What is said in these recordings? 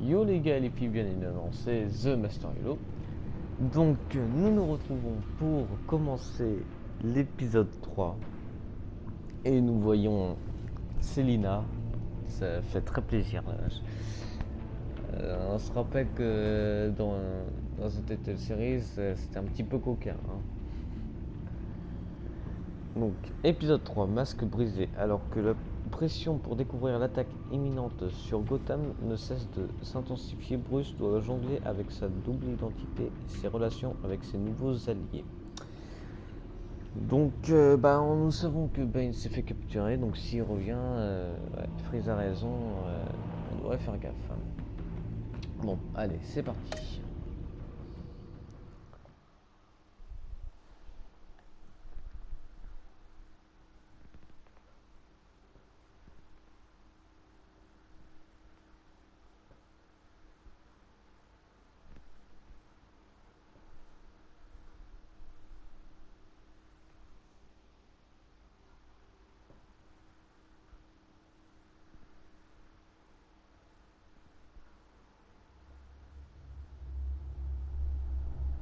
Yo les gars et les filles, bien évidemment, c'est The Master Yolo. Donc nous nous retrouvons pour commencer l'épisode 3. Et nous voyons Selina. Ça fait très plaisir. On se rappelle que dans cette série, c'était un petit peu coquin. Donc, épisode 3, masque brisé. Alors que la pression pour découvrir l'attaque imminente sur Gotham ne cesse de s'intensifier, Bruce doit jongler avec sa double identité et ses relations avec ses nouveaux alliés. Donc, nous savons que Bane s'est fait capturer, donc s'il revient, Freeze a raison, on devrait faire gaffe. Bon, allez, c'est parti.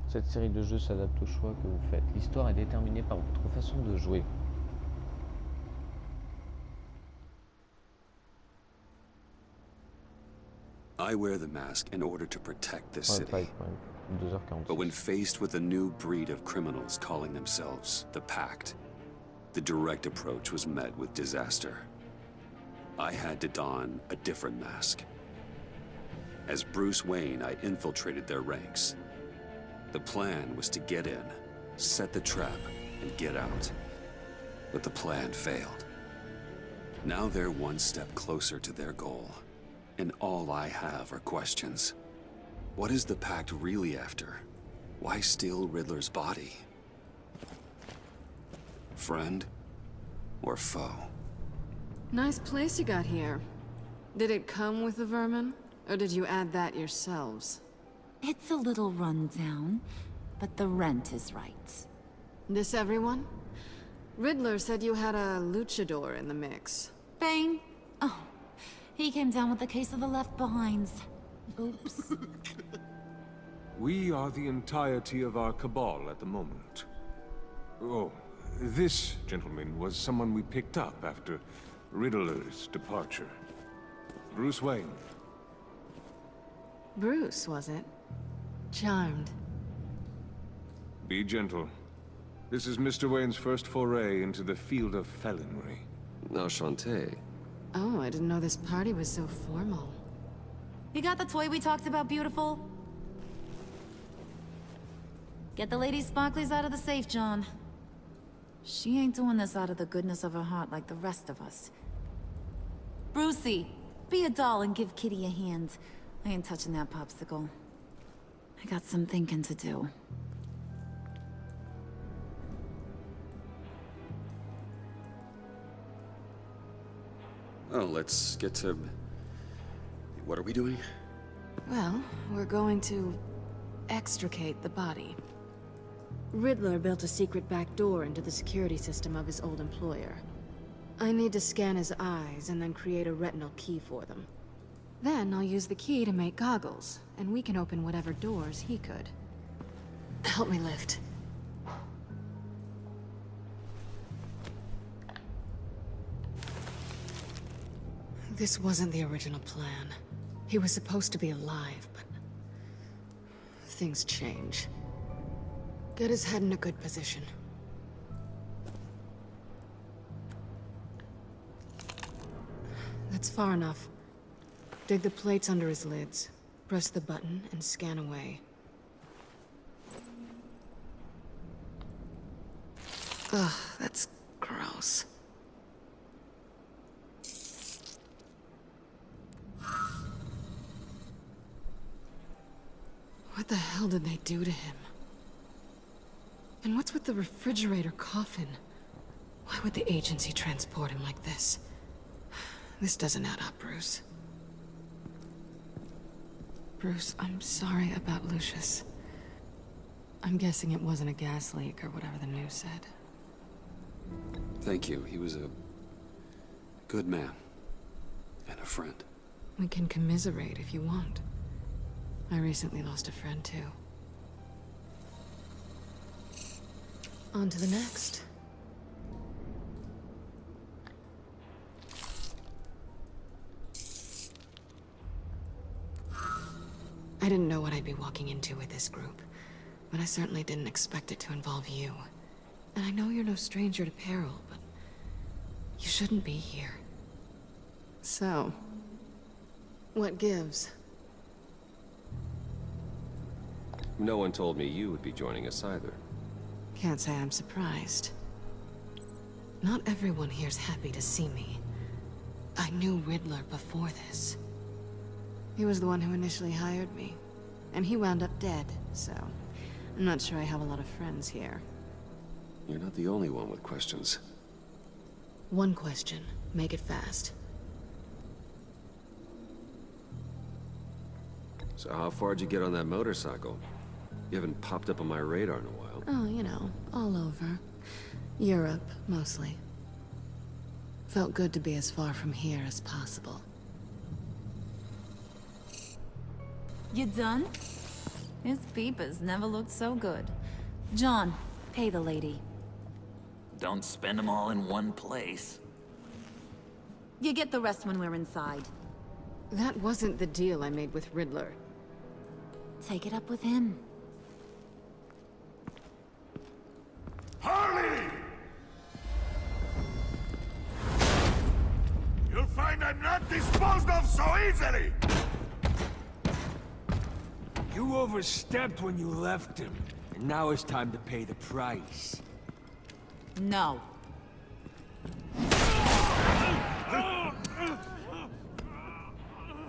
Cette série de jeux s'adapte au choix que vous faites. L'histoire est déterminée par votre façon de jouer. I wear the mask in order to protect this city. But when faced with a new breed of criminals calling themselves the Pact, the direct approach was met with disaster. I had to don a different mask. As Bruce Wayne, I infiltrated their ranks. The plan was to get in, set the trap, and get out. But the plan failed. Now they're one step closer to their goal. And all I have are questions. What is the Pact really after? Why steal Riddler's body? Friend or foe? Nice place you got here. Did it come with the vermin? Or did you add that yourselves? It's a little run down, but the rent is right. This everyone? Riddler said you had a luchador in the mix. Bane? Oh, he came down with the case of the left behinds. Oops. We are the entirety of our cabal at the moment. Oh, this gentleman was someone we picked up after Riddler's departure. Bruce Wayne. Bruce, was it? Charmed. Be gentle. This is Mr. Wayne's first foray into the field of felonry. Enchanté. Oh, I didn't know this party was so formal. You got the toy we talked about, beautiful? Get the lady sparklies out of the safe, John. She ain't doing this out of the goodness of her heart like the rest of us. Brucey, be a doll and give Kitty a hand. I ain't touching that popsicle. I got some thinking to do. Oh, let's get to... What are we doing? Well, we're going to extricate the body. Riddler built a secret back door into the security system of his old employer. I need to scan his eyes and then create a retinal key for them. Then I'll use the key to make goggles, and we can open whatever doors he could. Help me lift. This wasn't the original plan. He was supposed to be alive, but things change. Get his head in a good position. That's far enough. Dig the plates under his lids, press the button, and scan away. Ugh, that's gross. What the hell did they do to him? And what's with the refrigerator coffin? Why would the agency transport him like this? This doesn't add up, Bruce. Bruce, I'm sorry about Lucius. I'm guessing it wasn't a gas leak or whatever the news said. Thank you. He was a good man. And a friend. We can commiserate if you want. I recently lost a friend, too. On to the next. I didn't know what I'd be walking into with this group, but I certainly didn't expect it to involve you. And I know you're no stranger to peril, but you shouldn't be here. So, what gives? No one told me you would be joining us either. Can't say I'm surprised. Not everyone here's happy to see me. I knew Riddler before this. He was the one who initially hired me, and he wound up dead, so I'm not sure I have a lot of friends here. You're not the only one with questions. One question. Make it fast. So how far'd you get on that motorcycle? You haven't popped up on my radar in a while. Oh, you know, all over. Europe, mostly. Felt good to be as far from here as possible. You done? His peepers never looked so good. John, pay the lady. Don't spend them all in one place. You get the rest when we're inside. That wasn't the deal I made with Riddler. Take it up with him. Harley! You'll find I'm not disposed of so easily! You overstepped when you left him, and now it's time to pay the price. No.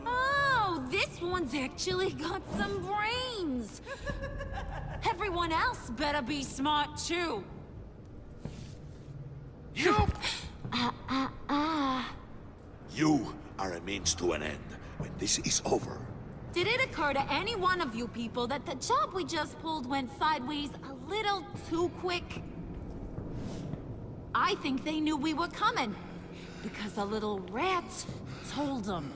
Oh, this one's actually got some brains. Everyone else better be smart too. You! You are a means to an end. When this is over, Did it occur to any one of you people that the job we just pulled went sideways a little too quick? I think they knew we were coming, because a little rat told them.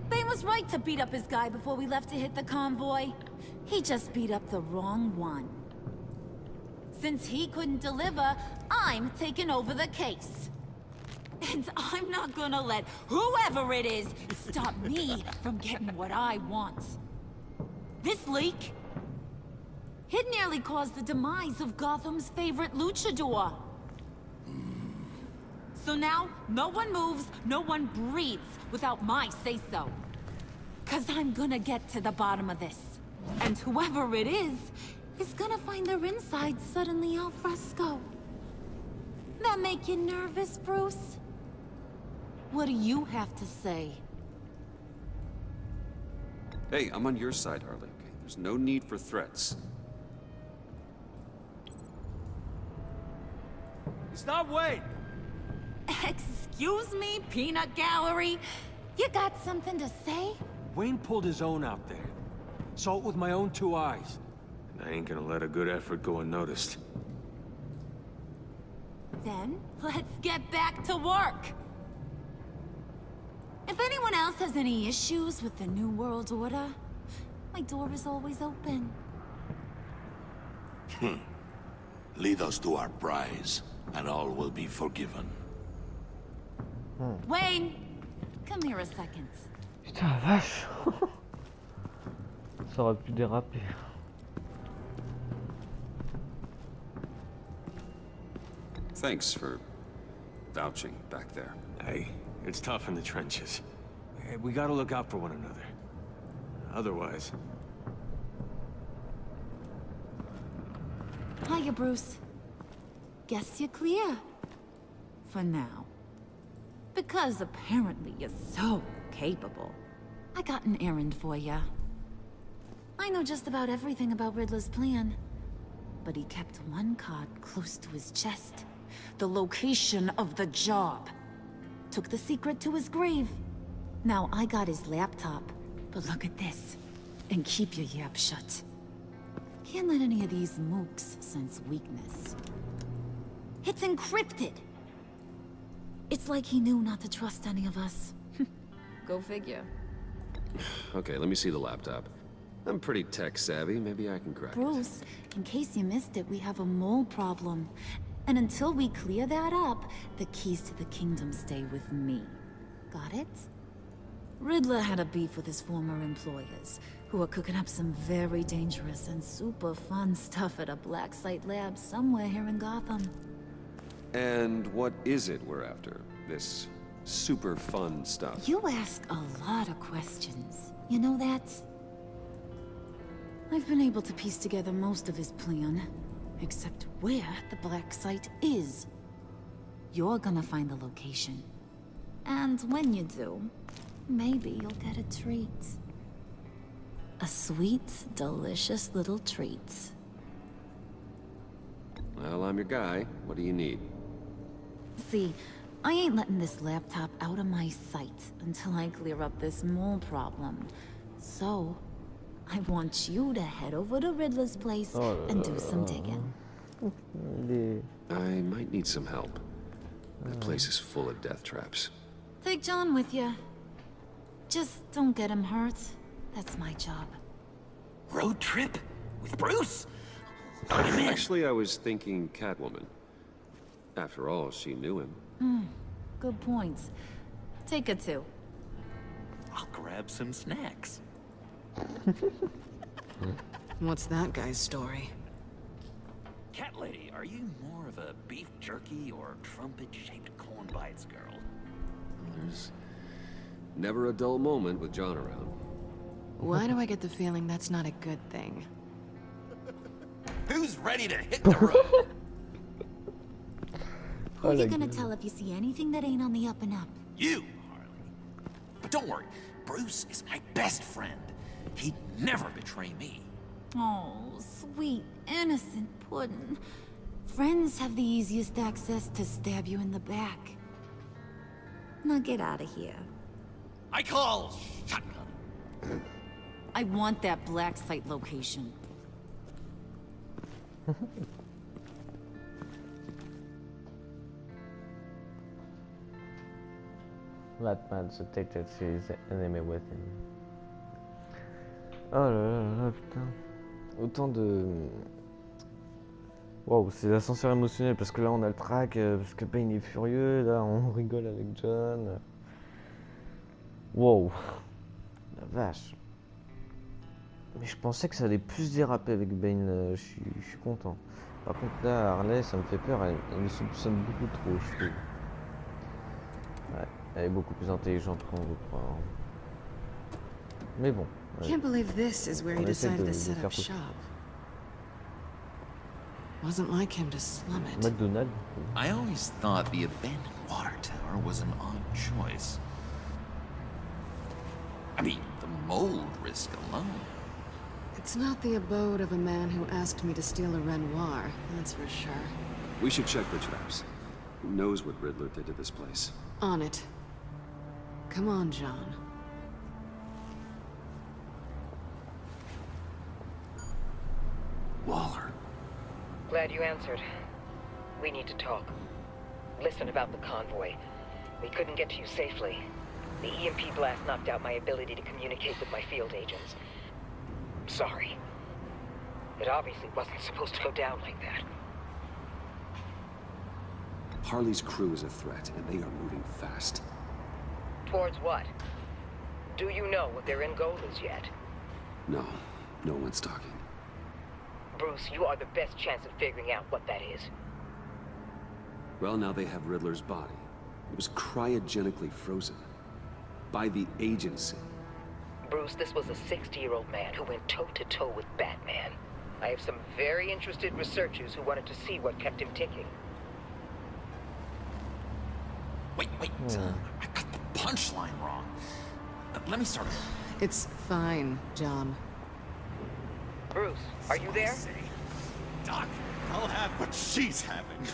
Bane was right to beat up his guy before we left to hit the convoy. He just beat up the wrong one. Since he couldn't deliver, I'm taking over the case. And I'm not gonna let whoever it is stop me from getting what I want. This leak, it nearly caused the demise of Gotham's favorite luchador. So now, no one moves, no one breathes without my say-so. 'Cause I'm gonna get to the bottom of this. And whoever it is gonna find their insides suddenly al fresco. That make you nervous, Bruce? What do you have to say? Hey, I'm on your side, Harley. Okay? There's no need for threats. Stop, wait! Excuse me, peanut gallery? You got something to say? Wayne pulled his own out there. Saw it with my own two eyes. I ain't gonna let a good effort go unnoticed. Then, let's get back to work. If anyone else has any issues with the New World Order, my door is always open. lead us to our prize, and all will be forgiven. Wayne, come here a second. Putain la vache. Ça aurait pu déraper. Thanks for vouching back there. Hey, it's tough in the trenches. Hey, we gotta look out for one another. Otherwise... Hiya, Bruce. Guess you're clear. For now. Because apparently you're so capable. I got an errand for you. I know just about everything about Riddler's plan. But he kept one card close to his chest. The location of the job. Took the secret to his grave. Now I got his laptop. But look at this. And keep your yap shut. Can't let any of these mooks sense weakness. It's encrypted. It's like he knew not to trust any of us. Go figure. Okay, let me see the laptop. I'm pretty tech savvy. Maybe I can crack it. Bruce, in case you missed it, we have a mole problem. And until we clear that up, the keys to the kingdom stay with me. Got it? Riddler had a beef with his former employers, who are cooking up some very dangerous and super fun stuff at a black site lab somewhere here in Gotham. And what is it we're after? This super fun stuff? You ask a lot of questions. You know that? I've been able to piece together most of his plan, except where the black site is. You're gonna find the location. And when you do, maybe you'll get a treat. A sweet, delicious little treat. Well, I'm your guy. What do you need? See, I ain't letting this laptop out of my sight until I clear up this mole problem. So, I want you to head over to Riddler's place and do some digging. I might need some help. That place is full of death traps. Take John with you. Just don't get him hurt. That's my job. Road trip? With Bruce? Actually, I was thinking Catwoman. After all, she knew him. Good points. Take it too. I'll grab some snacks. What's that guy's story? Cat lady, are you more of a beef jerky or trumpet-shaped corn bites girl? There's never a dull moment with John around. Why do I get the feeling that's not a good thing? Who's ready to hit the road? Who are you gonna tell if you see anything that ain't on the up and up? You, Harley. But don't worry, Bruce is my best friend. He'd never betray me. Oh, sweet, innocent Puddin'. Friends have the easiest access to stab you in the back. Now get out of here. I call shotgun. I want that black site location. Batman se take that his enemy with him. Oh là là là, putain. Autant de... Wow, c'est l'ascenseur émotionnel parce que là on a le track, parce que Bane est furieux, là on rigole avec John. Wow. La vache. Mais je pensais que ça allait plus déraper avec Bane, je suis content. Par contre là, Harley, ça me fait peur, elle me soupçonne beaucoup trop, je trouve. Ouais, elle est beaucoup plus intelligente qu'on le croit. Mais bon. Ouais. Can't believe this is where he decided to set up shop. Wasn't like him to slum it. McDonald's. I always thought the abandoned water tower was an odd choice. I mean, the mold risk alone. It's not the abode of a man who asked me to steal a Renoir, that's for sure. We should check the traps. Who knows what Riddler did to this place? On it. Come on, John. Waller. Glad you answered. We need to talk. Listen about the convoy. We couldn't get to you safely. The EMP blast knocked out my ability to communicate with my field agents. Sorry. It obviously wasn't supposed to go down like that. Harley's crew is a threat, and they are moving fast. Towards what? Do you know what their end goal is yet? No, no one's talking. Bruce, you are the best chance of figuring out what that is. Well, now they have Riddler's body. It was cryogenically frozen. By the agency. Bruce, this was a 60-year-old man who went toe-to-toe with Batman. I have some very interested researchers who wanted to see what kept him ticking. Wait, I got the punchline wrong. Let me start over. It's fine, John. Bruce, are you there? Doc, I'll have what she's having.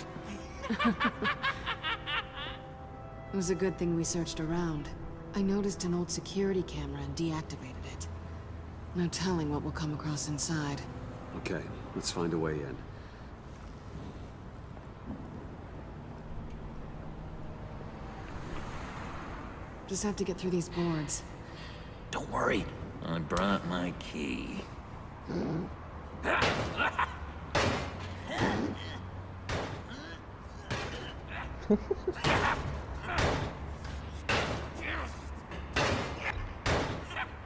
It was a good thing we searched around. I noticed an old security camera and deactivated it. No telling what we'll come across inside. Okay, let's find a way in. Just have to get through these boards. Don't worry, I brought my key.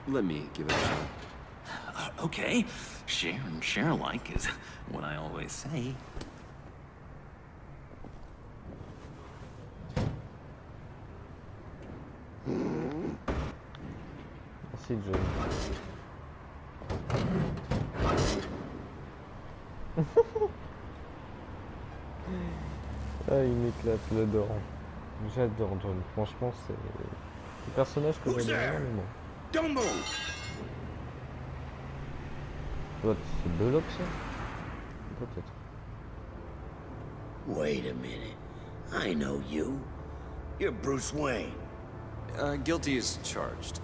Let me give it a shot. Okay, share and share alike is what I always say. Merci John. Ah, il m'éclate, je l'adore. J'adore John, franchement c'est le personnage que j'adore énormément. Don't move! C'est Belloc ça? Peut-être. Wait a minute. I know you. You're Bruce Wayne. Guilty as charged.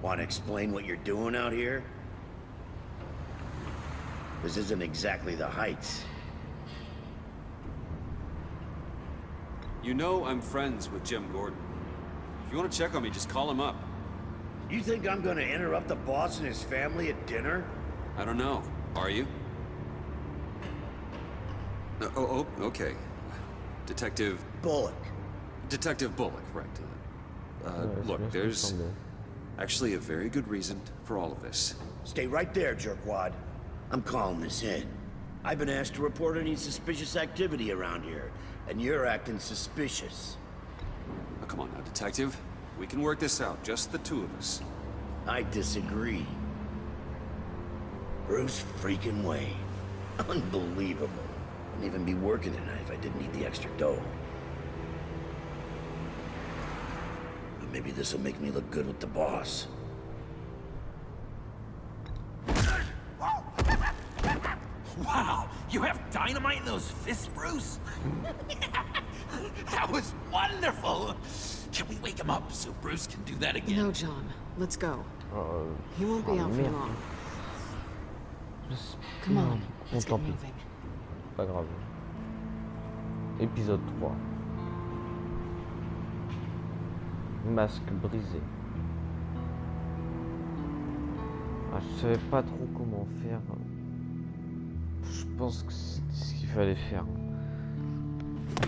Want to explain what you're doing out here? This isn't exactly the Heights. You know I'm friends with Jim Gordon. If you want to check on me, just call him up. You think I'm gonna interrupt the boss and his family at dinner? I don't know. Are you? Okay. Detective Bullock. Detective Bullock, right. Look, there's actually a very good reason for all of this. Stay right there, jerkwad. I'm calling this in. I've been asked to report any suspicious activity around here, and you're acting suspicious. Oh, come on now, Detective. We can work this out, just the two of us. I disagree. Bruce freaking Wayne. Unbelievable. Wouldn't even be working tonight if I didn't need the extra dough. But maybe this'll make me look good with the boss. Wow, you have dynamite in those fists, Bruce? That was wonderful! Can we wake him up so Bruce can do that again? No, John. Let's go. He won't be out for long. Come on, let's get moving. Pas grave. Épisode 3. Masque brisé. Ah, je savais pas trop comment faire. Je pense que c'est ce qu'il fallait faire.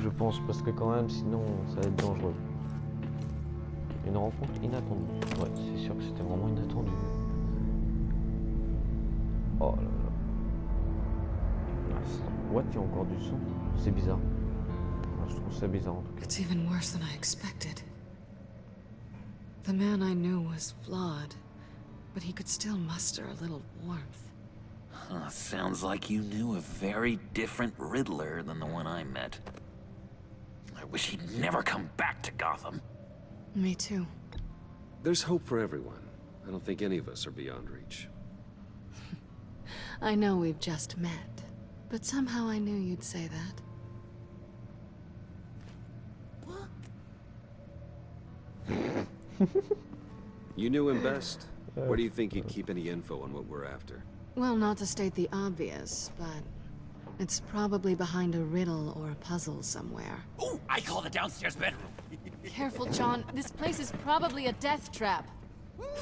Je pense parce que quand même sinon ça va être dangereux. Une rencontre inattendue. Ouais, c'est sûr que c'était vraiment inattendu. Oh là là. What, il y a encore du son? C'est bizarre. Je trouve ça bizarre en tout cas. It's even worse than I expected. The man I knew was flawed, but he could still muster a little warmth. Sounds like you knew a very different Riddler than the one I met. I wish he'd never come back to Gotham. Me too. There's hope for everyone. I don't think any of us are beyond reach. I know we've just met, but somehow I knew you'd say that. You knew him best. Where do you think he'd keep any info on what we're after? Well, not to state the obvious, but it's probably behind a riddle or a puzzle somewhere. Oh, I call the downstairs bedroom. Careful, John. This place is probably a death trap.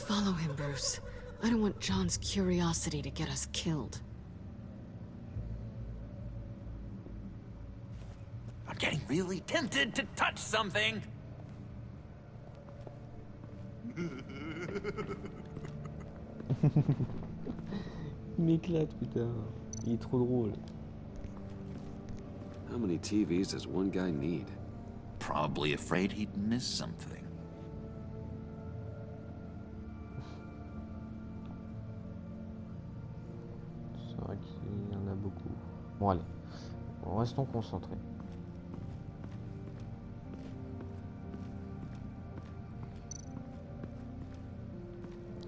Follow him, Bruce. I don't want John's curiosity to get us killed. I'm getting really tempted to touch something. Il m'éclate, putain. Il est trop drôle. How many TVs does one guy need? Probably afraid he'd miss something. C'est vrai qu'il y en a beaucoup. Bon, allez. Restons concentrés.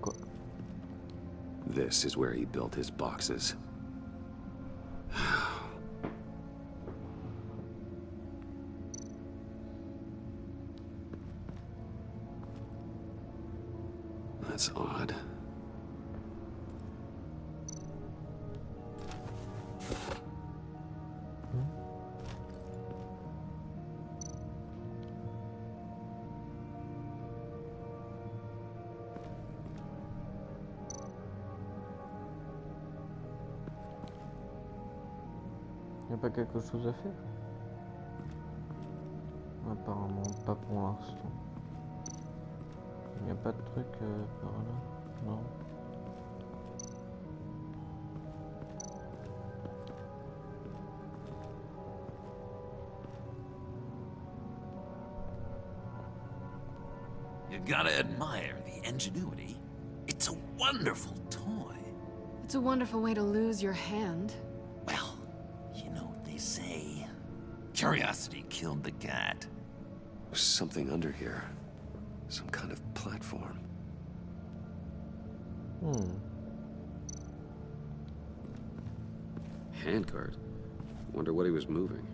Quoi? This is where he built his boxes. That's odd. a pas quelque chose à faire? Apparemment pas pour l'instant. Il n'y a pas de truc par là? Non. You gotta admire the ingenuity. It's a wonderful toy. It's a wonderful way to lose your hand. Well, you know what they say. Curiosity killed the cat. There's something under here. Some kind of platform. Handcart? Wonder what he was moving.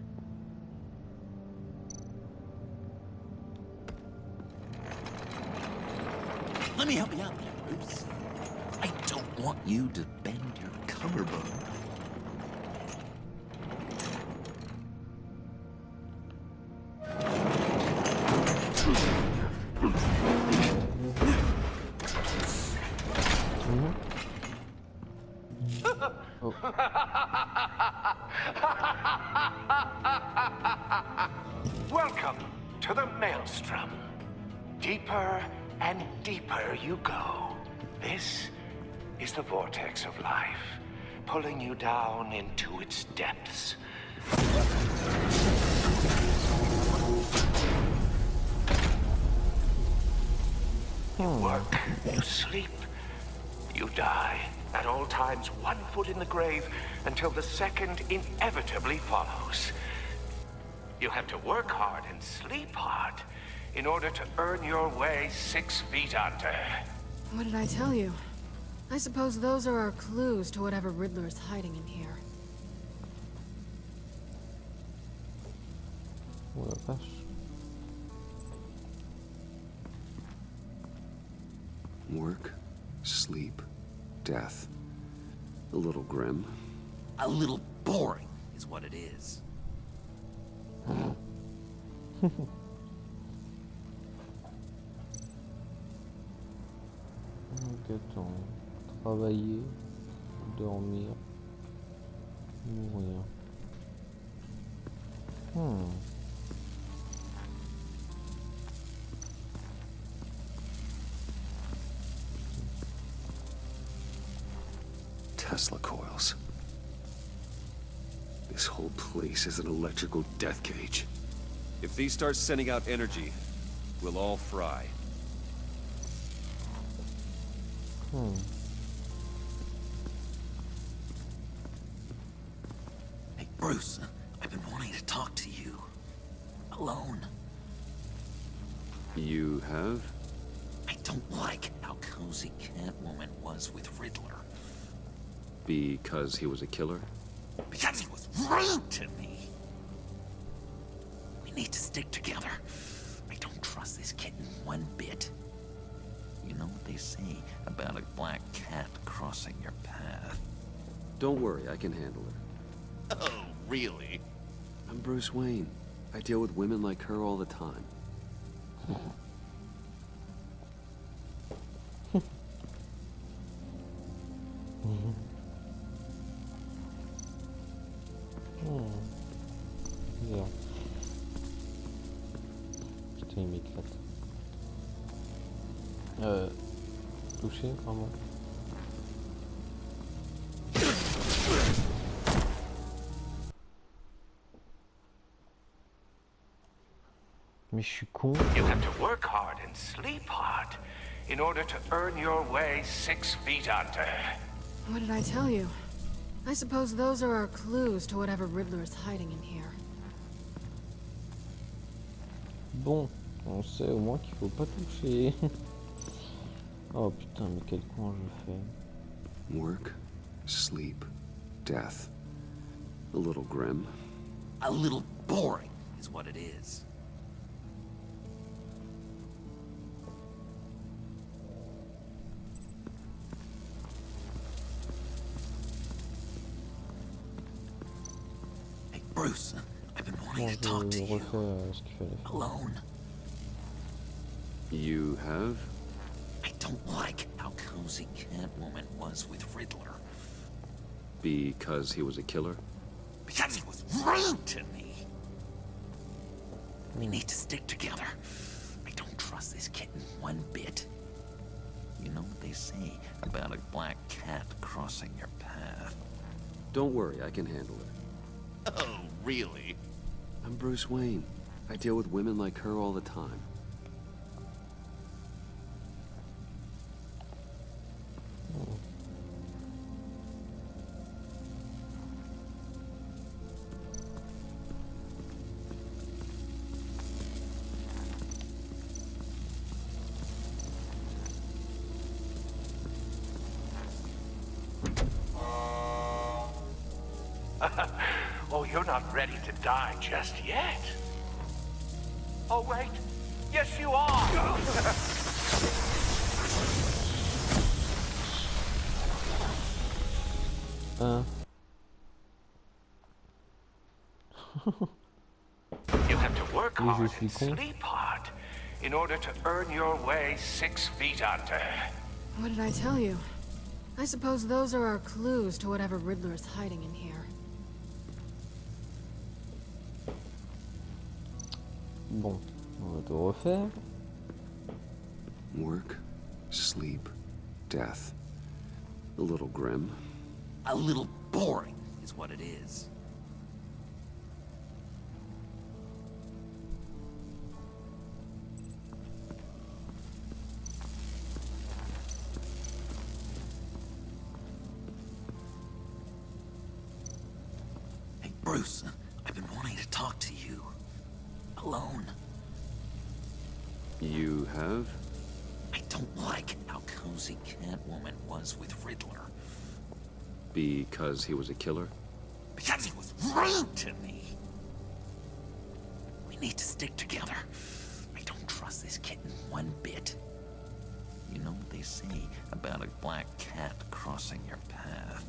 Let me help you out there, Bruce. I don't want you to bend your collarbone. Welcome to the Maelstrom. Deeper and deeper you go. This is the vortex of life, pulling you down into its depths. You work, you sleep, you die. At all times, 1 foot in the grave until the second inevitably follows. You have to work hard and sleep hard in order to earn your way 6 feet under. What did I tell you? I suppose those are our clues to whatever Riddler's hiding in here. Oh la vache. Work, sleep, death. A little grim. A little boring is what it is. Attends, travailler, dormir, mourir. Tesla coils. This whole place is an electrical death cage. If these start sending out energy, we'll all fry. Hey, Bruce, I've been wanting to talk to you. Alone. You have? I don't like how cozy Catwoman was with Riddler. Because he was a killer? Because he was rude to me. We need to stick together. I don't trust this kitten one bit. You know what they say about a black cat crossing your path? Don't worry, I can handle her. Oh, really? I'm Bruce Wayne. I deal with women like her all the time. Bien. Putain, il m'éclate. Toucher, vraiment. Mais je suis con. You have to work hard and sleep hard in order to earn your way 6 feet under. What did I tell you? I suppose those are our clues to whatever Riddler's hiding in here. Bon, on sait au moins qu'il faut pas toucher. Oh putain, mais quel con je fais. Work, sleep, death. A little grim. A little boring is what it is. Hey, Bruce, I've been wanting to talk to you. Alone. You have? I don't like how cozy Catwoman was with Riddler. Because he was a killer? Because he was rude to me. We need to stick together. I don't trust this kitten one bit. You know what they say about a black cat crossing your path? Don't worry, I can handle it. Oh, really? I'm Bruce Wayne. I deal with women like her all the time. Oh, you're not ready to die just yet. Oh, wait. Yes, you are. You have to work hard and sleep hard in order to earn your way 6 feet under. What did I tell you? I suppose those are our clues to whatever Riddler is hiding in here. Bon, on va tout refaire. Work, sleep, death. A little grim. A little boring is what it is. Hey, Bruce, I've been wanting to talk to you. Alone. You have? I don't like how cozy Catwoman was with Riddler. Because he was a killer? Because he was rude to me. We need to stick together. I don't trust this kitten one bit. You know what they say about a black cat crossing your path?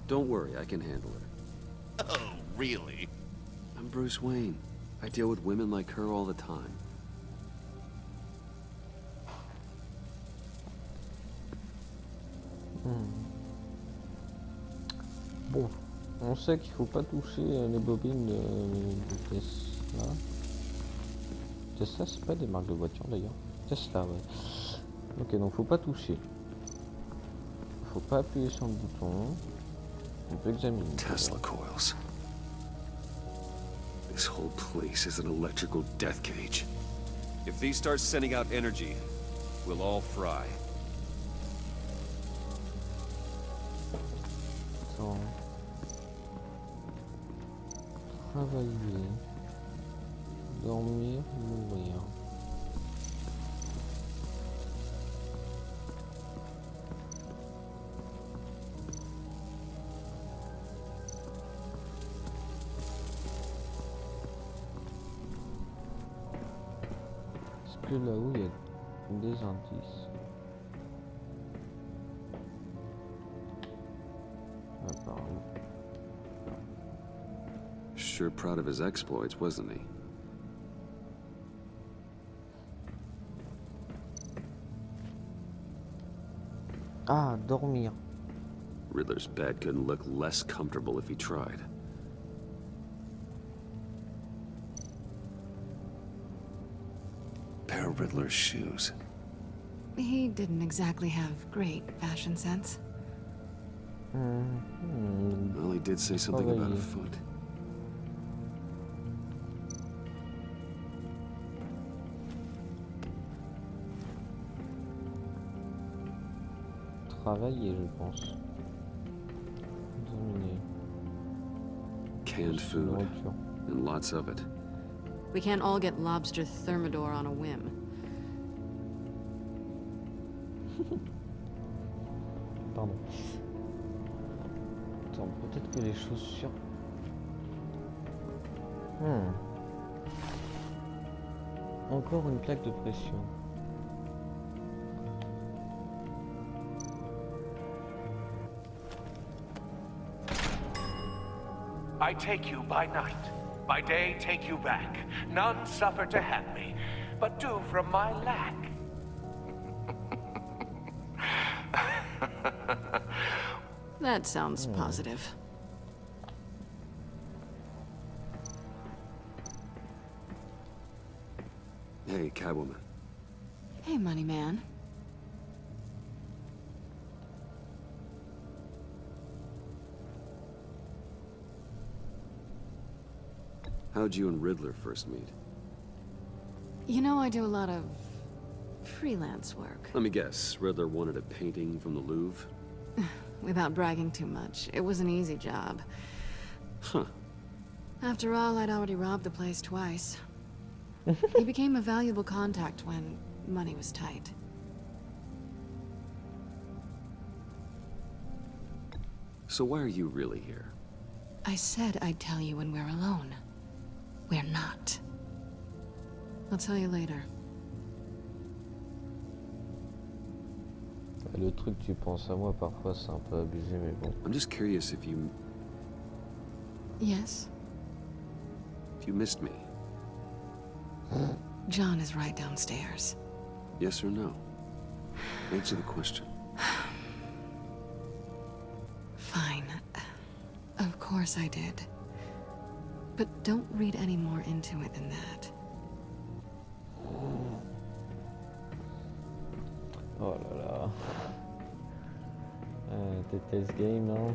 Don't worry, I can handle it. Oh, really? I'm Bruce Wayne. I deal with women like her all the time. Bon, on sait qu'il faut pas toucher les bobines de Tesla. Tesla, c'est pas des marques de voiture d'ailleurs. Tesla, ouais. Ok, donc faut pas toucher. Faut pas appuyer sur le bouton. On peut examiner. Tesla coils. This whole place is an electrical death cage. If these start sending out energy, we'll all fry. Attends. Travailler. Dormir, mourir. Est-ce que là-haut il y a des indices? Apparemment. Sure proud of his exploits, wasn't he? Ah, dormir. Riddler's bed couldn't look less comfortable if he tried. Pair of Riddler's shoes. He didn't exactly have great fashion sense. Well, he did say something about a foot. Travailler, je pense. Dominer. Canned food, and lots of it. We can't all get lobster thermidor on a whim. Pardon. Attends, peut-être que les chaussures... Encore une plaque de pression. I take you by night. By day, take you back. None suffer to have me, but do from my lack. That sounds positive. Hey, Catwoman. Hey, money man. How'd you and Riddler first meet? You know, I do a lot of freelance work. Let me guess, Riddler wanted a painting from the Louvre? Without bragging too much, it was an easy job. Huh. After all, I'd already robbed the place twice. He became a valuable contact when money was tight. So why are you really here? I said I'd tell you when we're alone. We're not. I'll tell you later. Le truc, tu penses à moi, parfois c'est un peu abusé, mais bon. I'm just curious if you... Yes? If you missed me. John is right downstairs. Yes or no? Answer the question. Fine. Of course I did. But don't read any more into it than that. Oh là là. TTS Game, hein.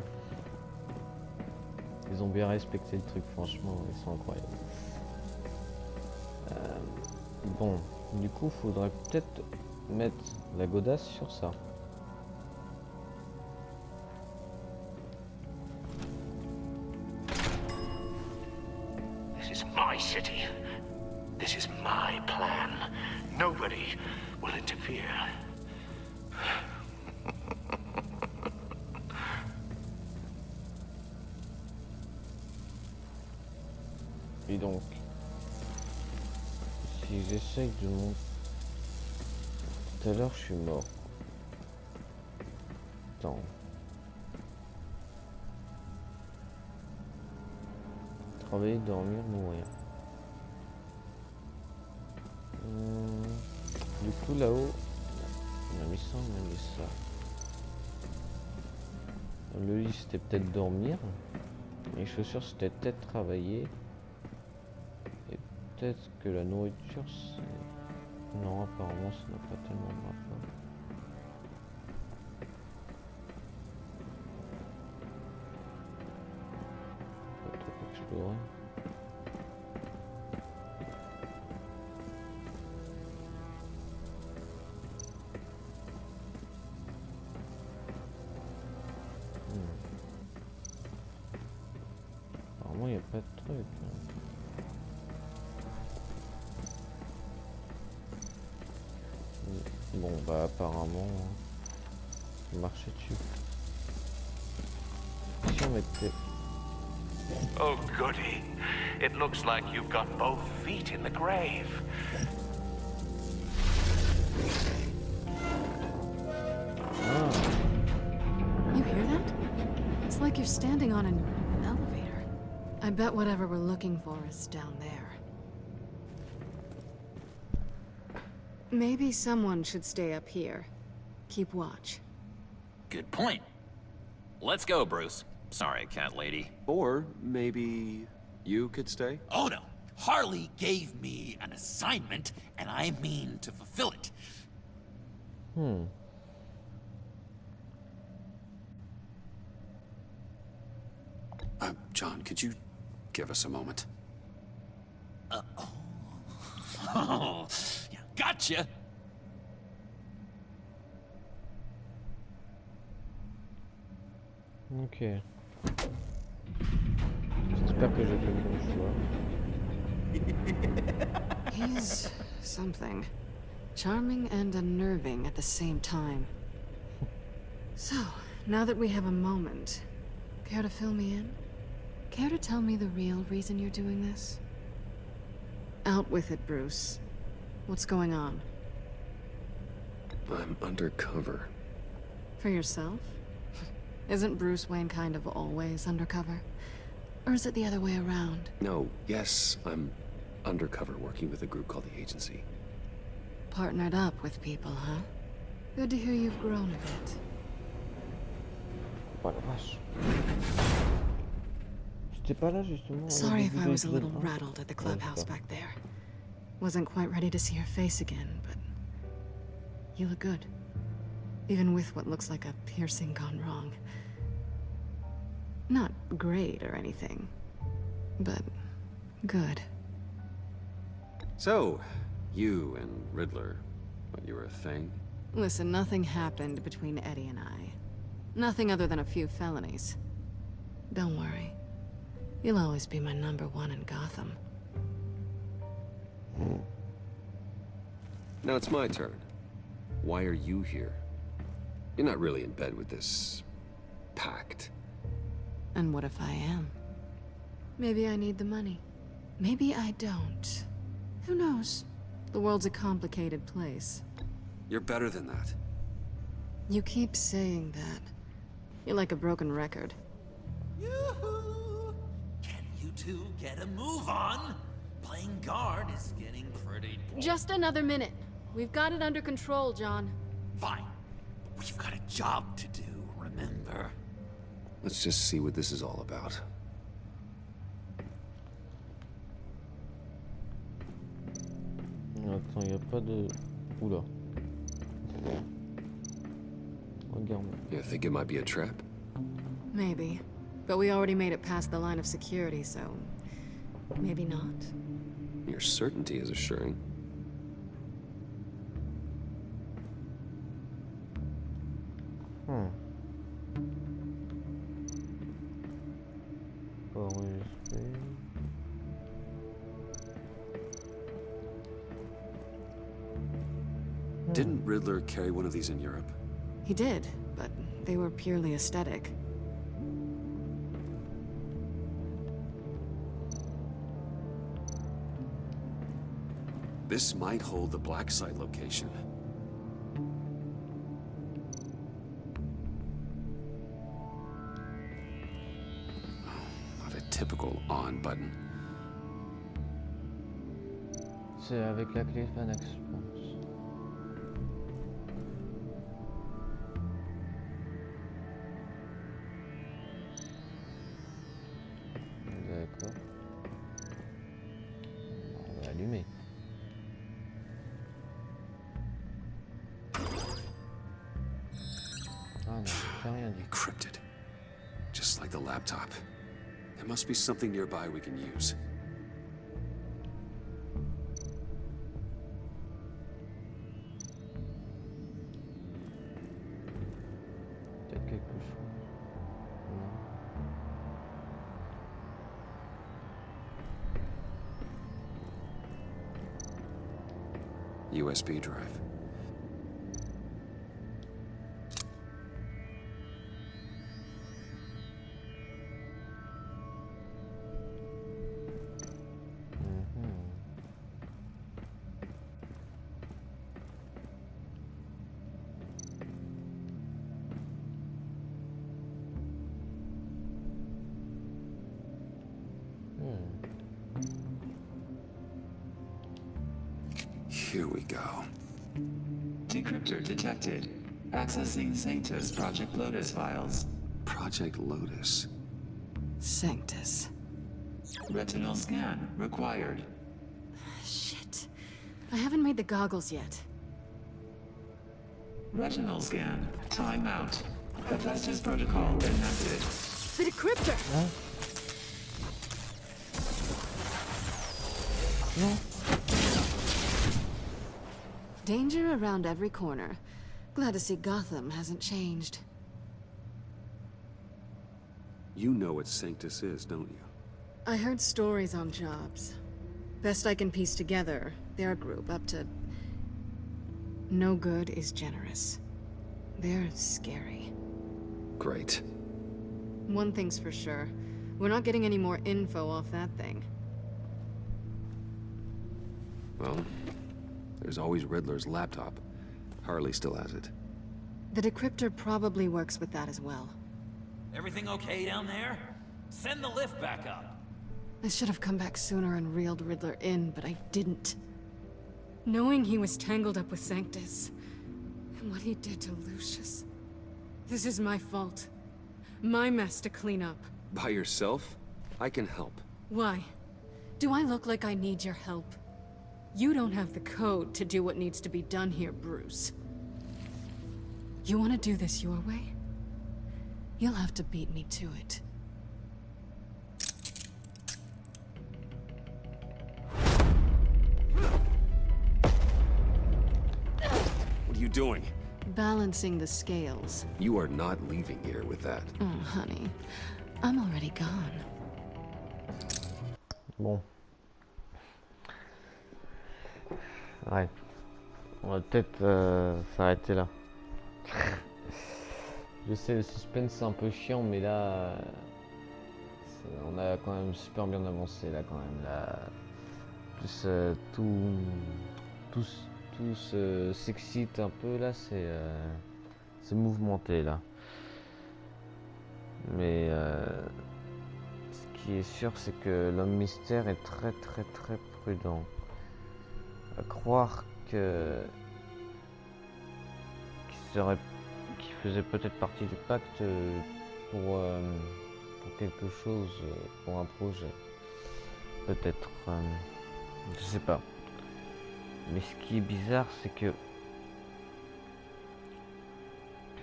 Ils ont bien respecté le truc, franchement, ils sont incroyables. Bon, du coup, faudra peut-être mettre la godasse sur ça. This is my city. This is my plan. Nobody will interfere. Et donc, si j'essaye de monter... Tout à l'heure, je suis mort. Attends. Travailler, dormir, mourir. Du coup, là-haut, on a mis ça, on a mis ça. Le lit, c'était peut-être dormir. Les chaussures, c'était peut-être travailler. Et peut-être que la nourriture, c'est... Non, apparemment, ça n'a pas tellement de rapport. Pas trop explorer. Apparemment, il n'y a pas de truc. Bon, bah apparemment, marcher dessus. Si on mettait... Oh, goody. It looks like you've got both feet in the grave. You hear that? It's like you're standing on an elevator. I bet whatever we're looking for is down there. Maybe someone should stay up here. Keep watch. Good point. Let's go, Bruce. Sorry, cat lady. Or maybe you could stay? Oh no. Harley gave me an assignment, and I mean to fulfill it. John, could you give us a moment? Oh, yeah, gotcha. Ok. J'espère que j'ai fait le bon choix. He's something. Charming and unnerving at the same time. So, now that we have a moment, care to fill me in? Care to tell me the real reason you're doing this? Out with it, Bruce. What's going on? I'm undercover. For yourself? Isn't Bruce Wayne kind of always undercover? Or is it the other way around? No, yes, I'm undercover working with a group called the Agency. Partnered up with people, huh? Good to hear you've grown a bit. Oh la vache. J'étais pas là justement. Sorry if I was a little rattled at the clubhouse back there. Wasn't quite ready to see your face again, but you look good. Even with what looks like a piercing gone wrong. Not great or anything, but good. So, you and Riddler, what, you were a thing? Listen, nothing happened between Eddie and I. Nothing other than a few felonies. Don't worry. You'll always be my #1 in Gotham. Now it's my turn. Why are you here? You're not really in bed with this... pact. And what if I am? Maybe I need the money. Maybe I don't. Who knows? The world's a complicated place. You're better than that. You keep saying that. You're like a broken record. Yoo-hoo! Can you two get a move on? Playing guard is getting pretty boring. Just another minute. We've got it under control, John. Fine. We've got a job to do, remember? Let's just see what this is all about. Attends, y a pas de... Oula. Regarde. You think it might be a trap? Maybe. But we already made it past the line of security, so... maybe not. Your certainty is assuring. Didn't Riddler carry one of these in Europe? He did, but they were purely aesthetic. This might hold the black site location. Not a typical on button. C'est avec la clé Fanex, je pense. D'accord. On va allumer. Ah non, j'ai rien dit. Encrypted. Just like the laptop. There must be something nearby we can use. Peut-être quelque chose. Non. USB drive. Here we go. Decryptor detected. Accessing Sanctus Project Lotus files. Project Lotus. Sanctus. Retinal scan required. Shit. I haven't made the goggles yet. Retinal scan. Timeout. Hephaestus protocol enacted. The decryptor! Huh? No. Danger around every corner. Glad to see Gotham hasn't changed. You know what Sanctus is, don't you? I heard stories on jobs. Best I can piece together, they're a group up to... no good is generous. They're scary. Great. One thing's for sure. We're not getting any more info off that thing. Well, there's always Riddler's laptop. Harley still has it. The decryptor probably works with that as well. Everything okay down there? Send the lift back up. I should have come back sooner and reeled Riddler in, but I didn't. Knowing he was tangled up with Sanctus, and what he did to Lucius. This is my fault. My mess to clean up. By yourself? I can help. Why? Do I look like I need your help? You don't have the code to do what needs to be done here, Bruce. You want to do this your way? You'll have to beat me to it. What are you doing? Balancing the scales. You are not leaving here with that. Oh, honey. I'm already gone. Bon. Ouais. On va peut-être s'arrêter là. Je sais, le suspense c'est un peu chiant, mais là... on a quand même super bien avancé là quand même. Là, plus tout s'excite un peu là, c'est mouvementé là. Mais ce qui est sûr, c'est que l'homme mystère est très prudent. À croire qu'il faisait peut-être partie du pacte pour quelque chose, pour un projet. Peut-être, je sais pas. Mais ce qui est bizarre, c'est que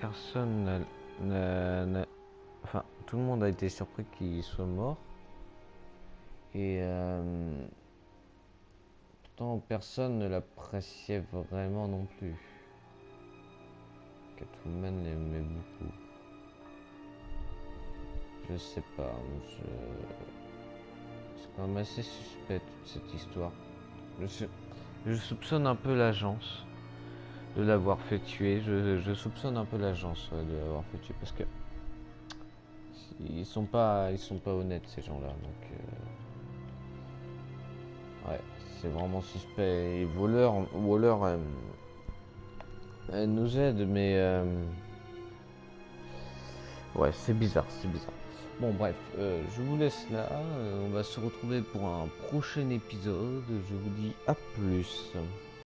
personne enfin, tout le monde a été surpris qu'il soit mort. Et pourtant, personne ne l'appréciait vraiment non plus. Catwoman l'aimait beaucoup. Je sais pas, c'est quand même assez suspect toute cette histoire. Je soupçonne un peu l'agence de l'avoir fait tuer. Je soupçonne un peu l'agence de l'avoir fait tuer parce que ils sont pas honnêtes ces gens-là. Donc ouais, c'est vraiment suspect. Et Waller elle nous aide, mais ouais, c'est bizarre. Bon bref, je vous laisse là, on va se retrouver pour un prochain épisode, je vous dis à plus.